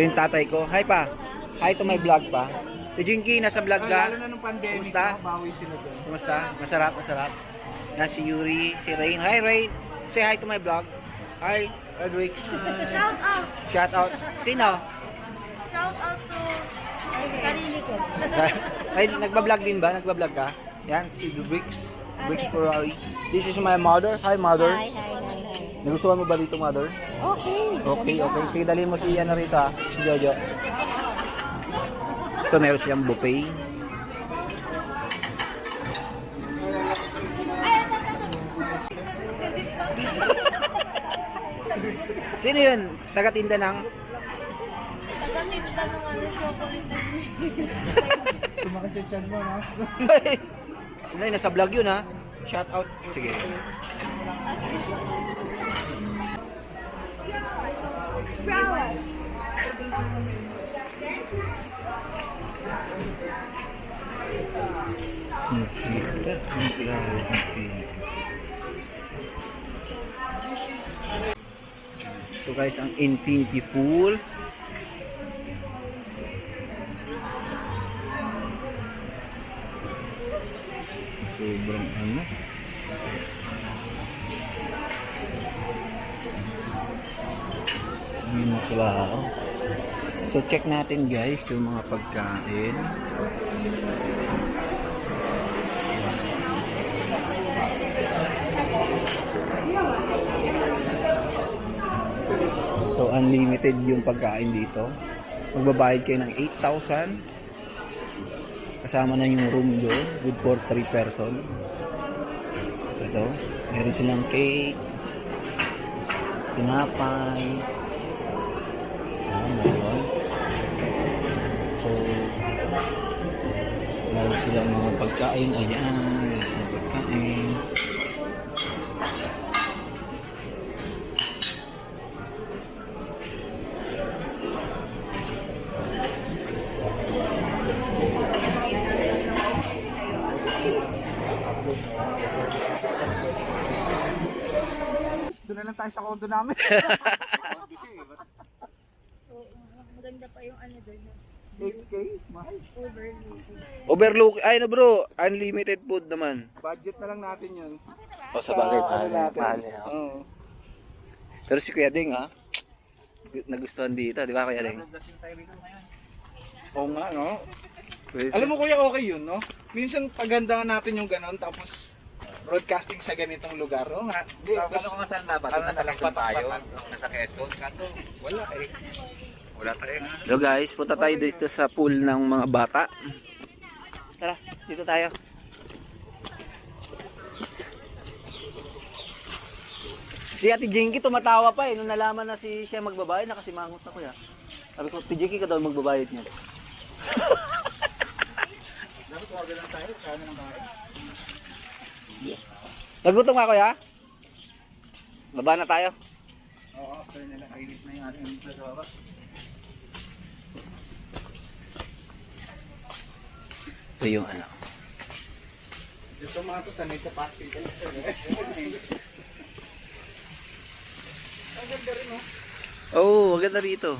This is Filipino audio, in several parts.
yung tatay ko. Hi pa. Hi to my vlog pa. To Jinky, nasa vlog ka? Lalo na nung pandemic, Kumusta? bawi sila doon. Kumusta? Masarap, masarap. Yan si Yuri, si Rain. Hi Rain. Say hi to my vlog. Hi, Adrix. Shout out! Shout out. Sino? Shout out to sarili ko. Ay, nagbablog din ba? Nagbablog ka? Yan, si Bricks. Bricks Ferrari. This is my mother. Hi, mother. Hi, hi, hi, hi. Nagustuhan mo ba dito, mother? Okay. Okay, okay. Sige, dali mo si ano rito ha. Si Jojo. Ito, meron siyang buffet. Sino yun? Taga-tinda ng? Taga-tinda ng ano, chocolate na Sumakit yung chan mo, no? Ay, nasa vlog yun ha. Shout out. Sige. Ito guys, ang infinity pool. Sobrang ano. May maklaw. So check natin guys yung mga pagkain. So unlimited yung pagkain dito. Magbabayad kayo ng 8,000. Kasama na yung room doon, good for 3 person. Ito, meron silang cake, tinapay. Meron. So, meron silang mga pagkain. Ayan, meron silang pagkain. Doon na lang tayo sa condo namin. Maganda pa yung ano doon. 8K? Mahal. Overlook, ay no bro, unlimited food naman. Budget na lang natin yun. O sa bagay, ano natin. mahal niya. Oo. Pero si Kuya Ding ha, nagustuhan dito, di ba Kuya Ding? Oo nga, no? Alam mo kuya, okay yun, no? Minsan pagandahan natin yung ganon, tapos broadcasting sa ganitong lugar, no? Tapos, Ano kung saan dapat? ano Nasa Lagson tayo, patak-patak. nasa Quezon, kaso wala eh. Wala tayo. Hello guys, punta tayo dito sa pool ng mga bata. Tara, dito tayo. Si Ate Jinky tumatawa pa nung nalaman na siya magbabayad, nakasimangot na kuya. Sabi ko, Ate Jinky ka daw magbabayad niya. Dapat wag lang tayo, kaya na ng bahay. Nagutom nga kuya? Baba na tayo. Oo, after nila, kainit na yung ating sa baba. Ito yung ano. Ito mga to, sanay sa pastel ka. Ang ganda rin, no? Oh, maganda rito.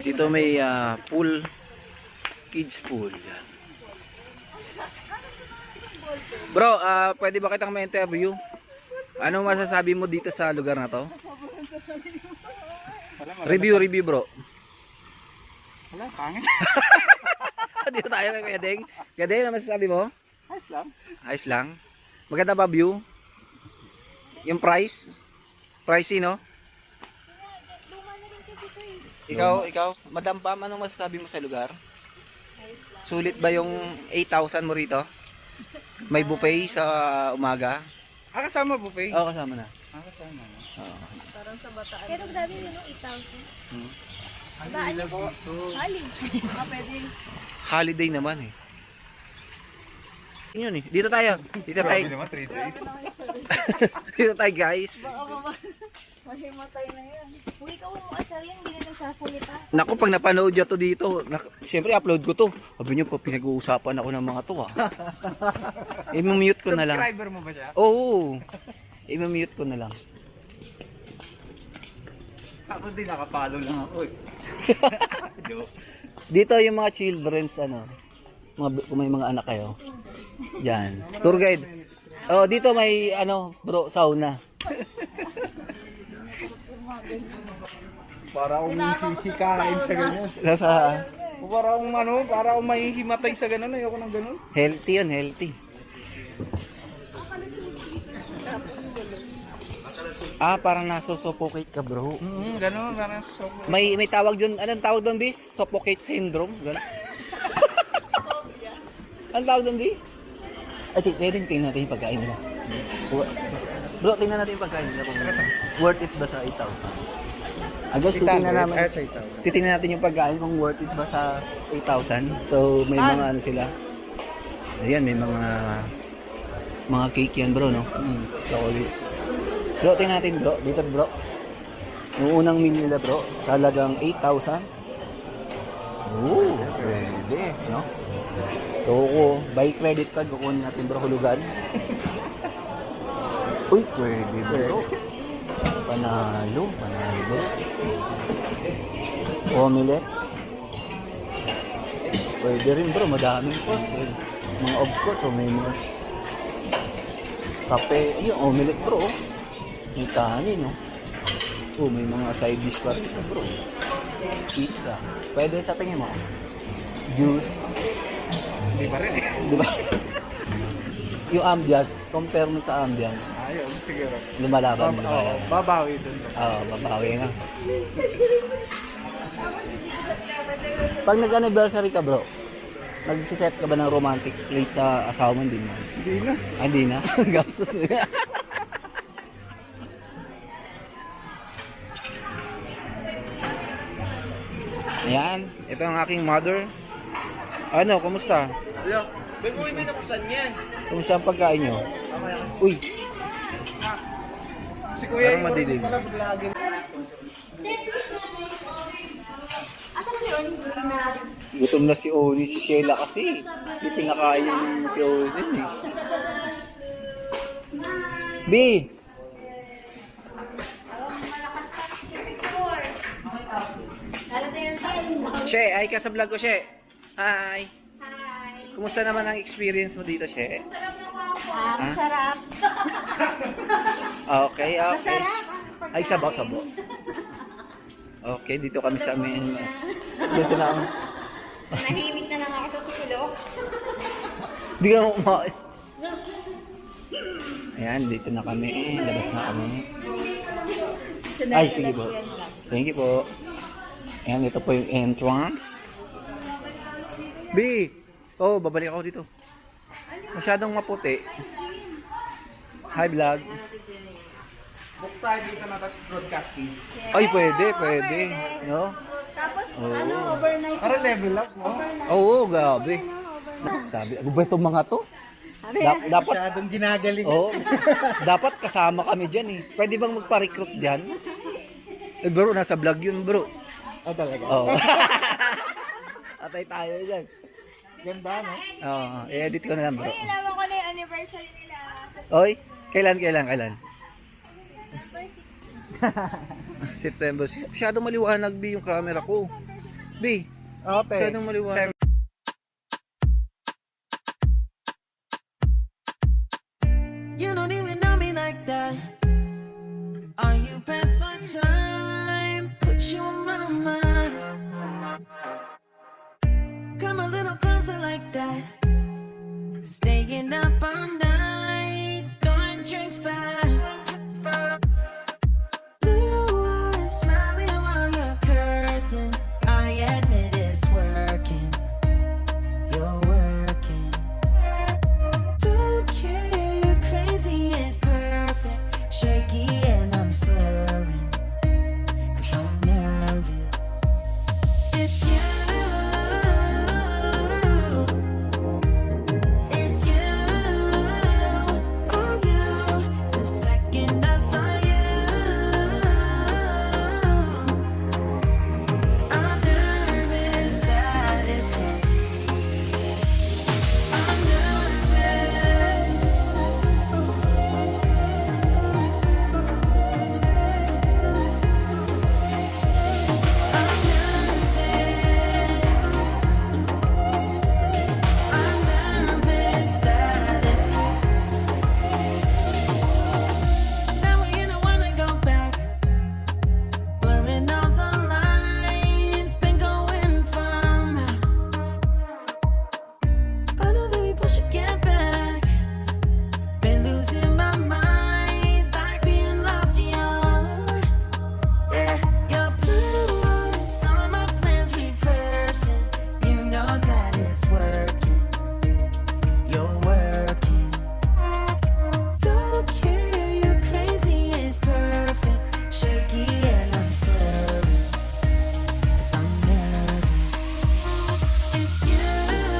Dito may pool, kids pool. Yan. Bro, pwede ba kitang ma-interview? Anong masasabi mo dito sa lugar na to? Review bro. Wala, pangit. Dito tayo kay Kuya Deng. Kuya Deng, ano masasabi mo? Ayos lang. Ayos lang. Maganda ba view? Yung price? Pricey, no? Ikaw, Madam Pam, anong masasabi mo sa lugar? Sulit ba yung 8,000 mo rito? May buffet sa umaga? Kasama buffet? Oo, kasama na. Kasama, no? Parang sa bataan. Pero grabe yun, no? 8,000. Ano po? Hali. Pwede. Holiday naman eh. Yun eh. Dito tayo. Dito tayo. naman, 3 days. Dito tayo guys. Baka mahimatay na yan. Uy, ikaw mo asal yan, hindi na nagsasalita. Naku, pag napanood nyo to dito, siyempre upload ko to. Sabi nyo po, pinag-uusapan ako ng mga to ah. I-mute ko na lang. Subscriber mo ba siya? Oo. I-mute ko na lang. Ako din nakapalo lang ako eh. Dito yung mga children's kung may mga anak kayo. Diyan. Tour guide. Oh, dito may bro, sauna. Para akong hihikain sa ganun. Sa Para akong mahihimatay sa ganun. Ayoko ng ganun. healthy yun, healthy. Parang nasusuffocate ka, bro. Ganun. Parang May tawag doon, anong tawag doon, bis? Suffocate syndrome, gano'n. Anong tawag doon, bis? Pwede tingnan natin yung pagkain nila. Bro, tingnan natin yung pagkain nila kung worth it ba sa 8,000. Guys, titingnan natin yung pagkain kung worth it ba sa 8,000. So, may mga sila. Ayan, may mga cake yan, bro, no? Chocolate. Bro, tingnan natin, bro. Dito, bro. Yung unang meal nila, bro, sa halagang 8,000. Pwede, no? So, by credit card, kukunin natin, bro, hulugan. Uy, pwede, bro. Panalo, bro. Omelette. Pwede rin, bro. Madaming course. Mga of course, may mga kape. Ayun, omelette, bro. May kanin, no? May mga side dish pa rin, bro. Pizza. Pwede sa tingin mo. Juice. Hindi pa rin eh. Di ba? Yung ambience, compare mo sa ambience. Ayun, siguro. Lumalaban. Babawi dun. Babawi nga. Pag nag-anniversary ka, bro, nagsiset ka ba ng romantic place sa asawa mo? Hindi mo? Hindi na. Hindi na? Gastos na. Ayan, ito ang aking mother. Kumusta? Hello. May nakusan yan. Kumusta ang pagkain nyo? Uy, Si Kuya parang madilim. Gutom na si Oni, si Sheila kasi. Hindi pinakain yung si Oni eh. B! She, ay ka sa vlog ko, She. Hi. Kumusta naman ang experience mo dito, She? Masarap. Okay. Ay, sabaw. Okay, dito kami sa amin. Dito na ako. Nahimik na lang ako sa susulok. Hindi ka naman kumain. Ayan, dito na kami. Labas na kami. Ay, sige po. Thank you po. Ayan, ito po yung entrance. B! Babalik ako dito. Masyadong maputi. Hi, vlog. Book tayo dito na tapos broadcasting. Ay, pwede. No? Tapos, overnight. Para level up, no? Oo, grabe. Sabi, ano ba itong mga to? Dapat, Masyadong ginagaling. dapat kasama kami dyan eh. Pwede bang magpa-recruit dyan? Bro, nasa vlog yun, bro. Talaga. Oo. Atay tayo dyan. Ganda, no? Oo, i-edit ko na lang, bro. Uy, ilawan ko na yung anniversary nila. Oy, kailan? September 6. Masyadong maliwanag, B, yung camera ko. B, Okay. masyadong maliwanag. You don't even know me like that. Are you pressed for time? Put you on my mind. Come a little closer like that. Staying up all night, throwing drinks back.